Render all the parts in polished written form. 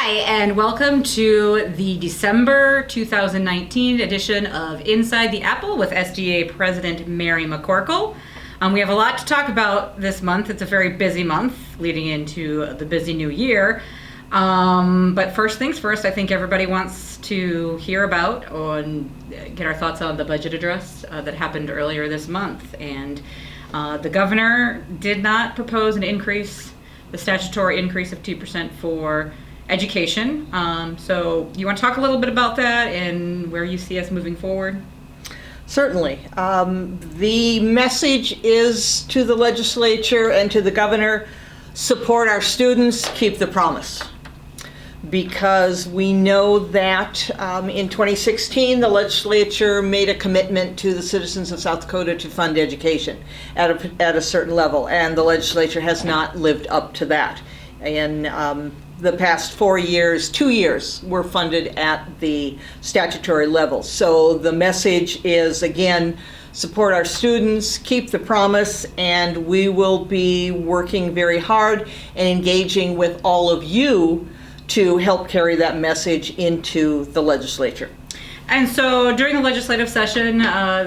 Hi, and welcome to the December 2019 edition of Inside the Apple with SDA President Mary McCorkle. We have a lot to talk about this month. It's a very busy month leading into the busy new year. But first things first, I think everybody wants to hear about and get our thoughts on the budget address that happened earlier this month. And the governor did not propose an increase, the statutory increase of 2% for education. So you want to talk a little bit about that and where you see us moving forward? Certainly. The message is to the legislature and to the governor: support our students, keep the promise. Because we know that in 2016 the legislature made a commitment to the citizens of South Dakota to fund education at a certain level, and the legislature has not lived up to that. And the past 4 years, 2 years were funded at the statutory level. So the message is, again, support our students, keep the promise, and we will be working very hard and engaging with all of you to help carry that message into the legislature. And so during the legislative session,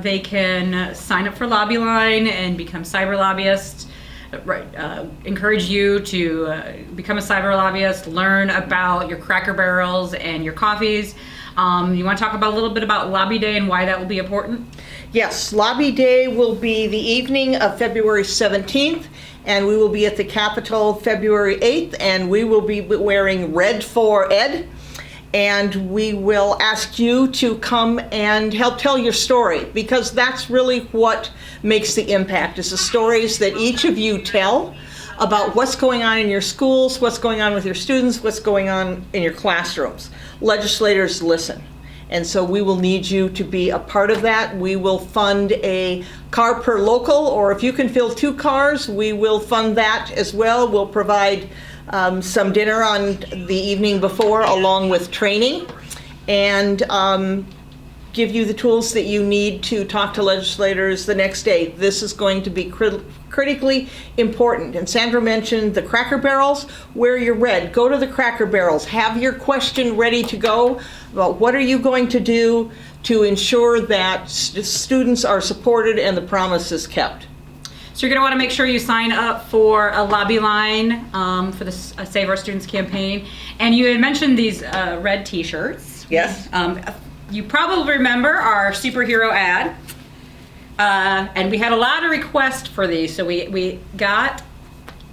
they can sign up for Lobby Line and become cyber lobbyists. Encourage you to become a cyber lobbyist, learn about your Cracker Barrels and your coffees. You want to talk about a little bit about Lobby Day and why that will be important? Yes, Lobby Day will be the evening of February 17th, and we will be at the Capitol February 8th, and we will be wearing red for Ed. And we will ask you to come and help tell your story, because that's really what makes the impact, is the stories that each of you tell about what's going on in your schools, what's going on with your students, what's going on in your classrooms. Legislators listen. And so we will need you to be a part of that. We will fund a car per local, or if you can fill 2 cars, we will fund that as well. We'll provide some dinner on the evening before, along with training, and give you the tools that you need to talk to legislators the next day. This is going to be critically important. And Sandra mentioned the Cracker Barrels. Wear your red. Go to the Cracker Barrels. Have your question ready to go about what are you going to do to ensure that students are supported and the promise is kept. So you're going to want to make sure you sign up for a Lobby Line for the Save Our Students campaign. And you had mentioned these red t-shirts. Yes. You probably remember our superhero ad. And we had a lot of requests for these. So we got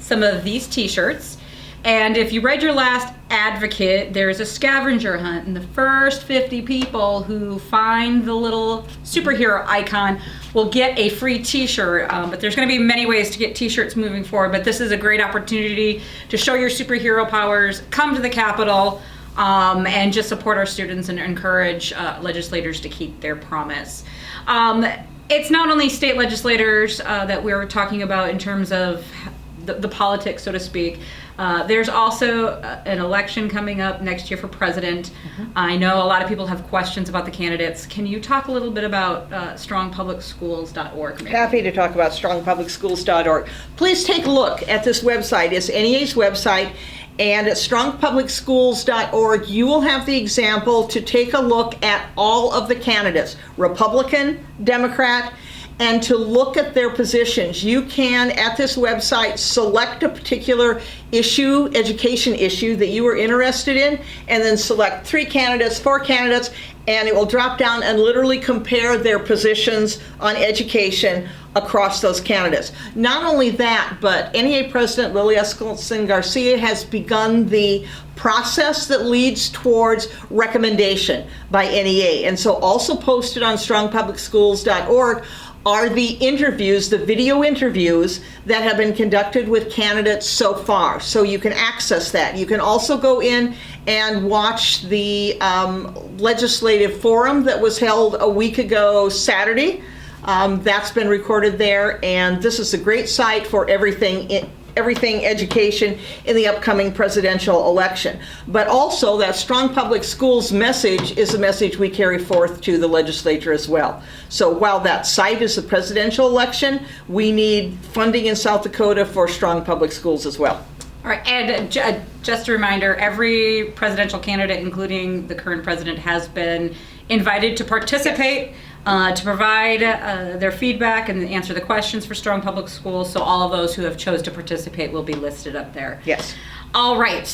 some of these t-shirts. And if you read your last advocate, there's a scavenger hunt. And the first 50 people who find the little superhero icon will get a free t-shirt. But there's going to be many ways to get t-shirts moving forward. But this is a great opportunity to show your superhero powers, come to the Capitol, and just support our students and encourage legislators to keep their promise. It's not only state legislators that we're talking about in terms of the politics, so to speak. There's also an election coming up next year for president. Mm-hmm. I know a lot of people have questions about the candidates. Can you talk a little bit about strongpublicschools.org? Maybe? Happy to talk about strongpublicschools.org. Please take a look at this website. It's NEA's website. And at strongpublicschools.org, you will have the example to take a look at all of the candidates, Republican, Democrat, and to look at their positions. You can, at this website, select a particular issue, education issue that you are interested in, and then select 3 candidates, 4 candidates, and it will drop down and literally compare their positions on education across those candidates. Not only that, but NEA President Lily Escalson Garcia has begun the process that leads towards recommendation by NEA. And so also posted on strongpublicschools.org are the interviews, the video interviews that have been conducted with candidates so far. So you can access that. You can also go in and watch the legislative forum that was held a week ago Saturday. That's been recorded there, and this is a great site for everything education in the upcoming presidential election. But also that Strong Public Schools message is a message we carry forth to the legislature as well. So while that site is the presidential election, we need funding in South Dakota for Strong Public Schools as well. All right, and just a reminder, every presidential candidate, including the current president, has been invited to participate, to provide their feedback and answer the questions for Strong Public Schools. So all of those who have chose to participate will be listed up there. Yes. All right,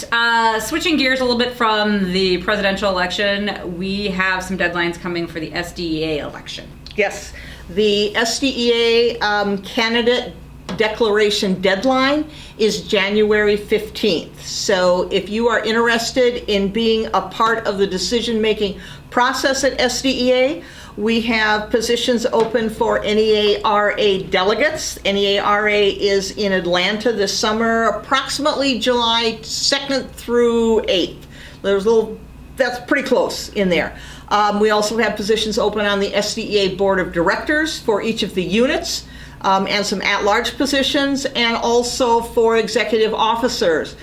switching gears a little bit from the presidential election, we have some deadlines coming for the SDEA election. Yes. The SDEA candidate declaration deadline is January 15th. So if you are interested in being a part of the decision-making process at SDEA, we have positions open for NEA-RA delegates. NEA-RA is in Atlanta this summer, approximately July 2nd through 8th. That's pretty close in there. We also have positions open on the SDEA Board of Directors for each of the units, and some at-large positions, and also for executive officers.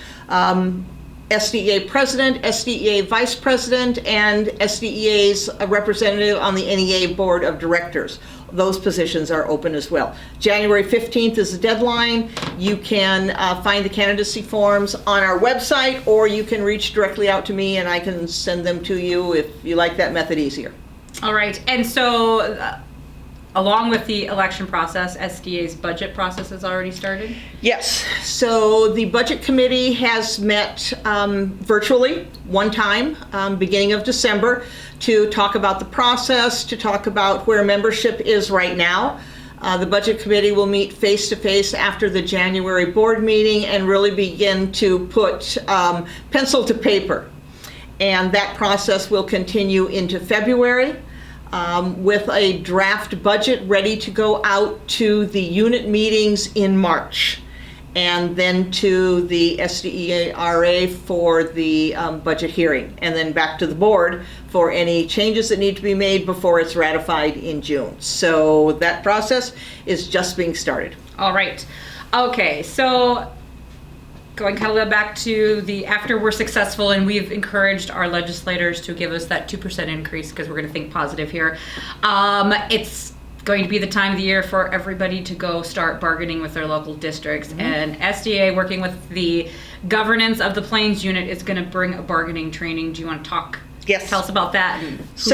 SDEA President, SDEA Vice President, and SDEA's representative on the NEA Board of Directors. Those positions are open as well. January 15th is the deadline. You can find the candidacy forms on our website, or you can reach directly out to me and I can send them to you if you like that method easier. All right, and so along with the election process, SDA's budget process has already started? Yes, so the Budget Committee has met virtually one time, beginning of December, to talk about the process, to talk about where membership is right now. The Budget Committee will meet face-to-face after the January board meeting and really begin to put pencil to paper. And that process will continue into February. With a draft budget ready to go out to the unit meetings in March, and then to the SDEA-RA for the budget hearing, and then back to the board for any changes that need to be made before it's ratified in June. So that process is just being started. All right. Okay, so going kind of back to the after we're successful and we've encouraged our legislators to give us that 2% increase, because we're going to think positive here. It's going to be the time of the year for everybody to go start bargaining with their local districts. Mm-hmm. And SDA, working with the governance of the Plains unit, is going to bring a bargaining training. Do you want to talk? Yes. Tell us about that. And thank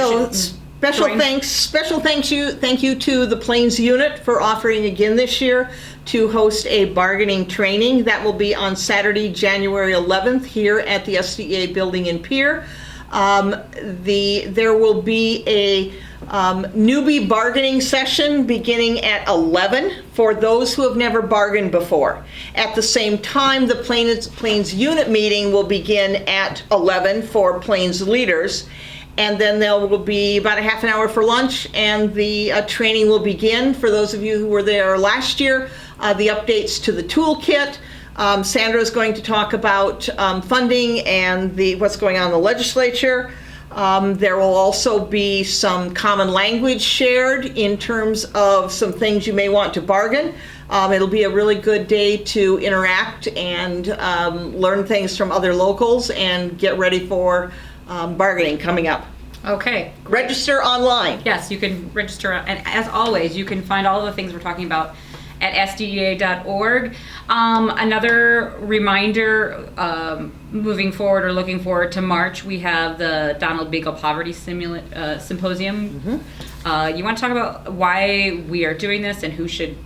you to the Plains unit for offering again this year to host a bargaining training. That will be on Saturday, January 11th here at the SDA building in Pierre. There will be a newbie bargaining session beginning at 11 for those who have never bargained before. At the same time, the Plains unit meeting will begin at 11 for Plains leaders. And then there will be about a half an hour for lunch, and the training will begin. For those of you who were there last year, the updates to the toolkit. Sandra is going to talk about funding and what's going on in the legislature. There will also be some common language shared in terms of some things you may want to bargain. It'll be a really good day to interact and learn things from other locals and get ready for bargaining coming up. Okay. Register online. Yes, you can register, and as always, you can find all the things we're talking about at sdea.org. Another reminder, moving forward or looking forward to March, we have the Donald Beagle Poverty Symposium. Mm-hmm. You want to talk about why we are doing this and who should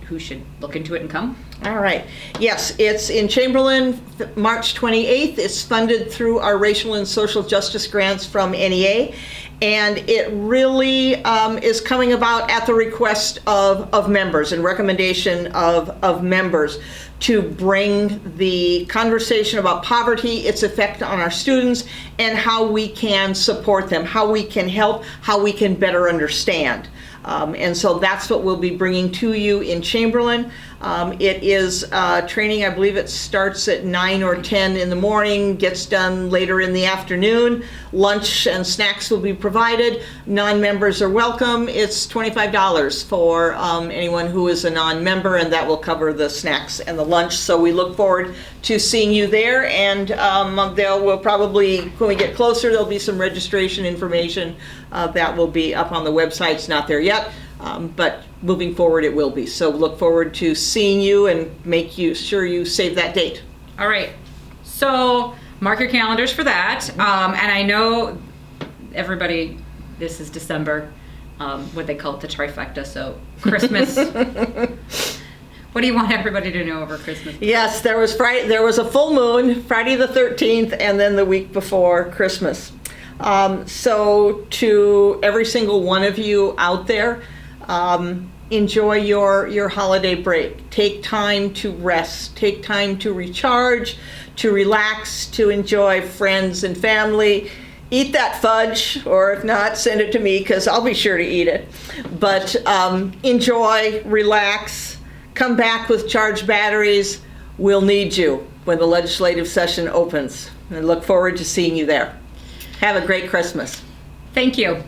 look into it and come? All right. Yes, it's in Chamberlain, March 28th. It's funded through our racial and social justice grants from NEA. And it really is coming about at the request of members and recommendation of members to bring the conversation about poverty, its effect on our students, and how we can support them, how we can help, how we can better understand. And so that's what we'll be bringing to you in Chamberlain. It is training, I believe it starts at 9 or 10 in the morning, gets done later in the afternoon. Lunch and snacks will be provided. Non-members are welcome. It's $25 for anyone who is a non-member, and that will cover the snacks and the lunch. So we look forward to seeing you there, and we'll probably, when we get closer, there'll be some registration information that will be up on the website. It's not there yet, but moving forward it will be. So look forward to seeing you and make sure you save that date. All right. So mark your calendars for that. And I know everybody, this is December, what they call it, the trifecta. So Christmas. What do you want everybody to know over Christmas? Yes, there was a full moon, Friday the 13th, and then the week before Christmas. So to every single one of you out there, enjoy your holiday break. Take time to rest. Take time to recharge, to relax, to enjoy friends and family. Eat that fudge, or if not, send it to me because I'll be sure to eat it. But enjoy, relax, come back with charged batteries. We'll need you when the legislative session opens. And look forward to seeing you there. Have a great Christmas. Thank you.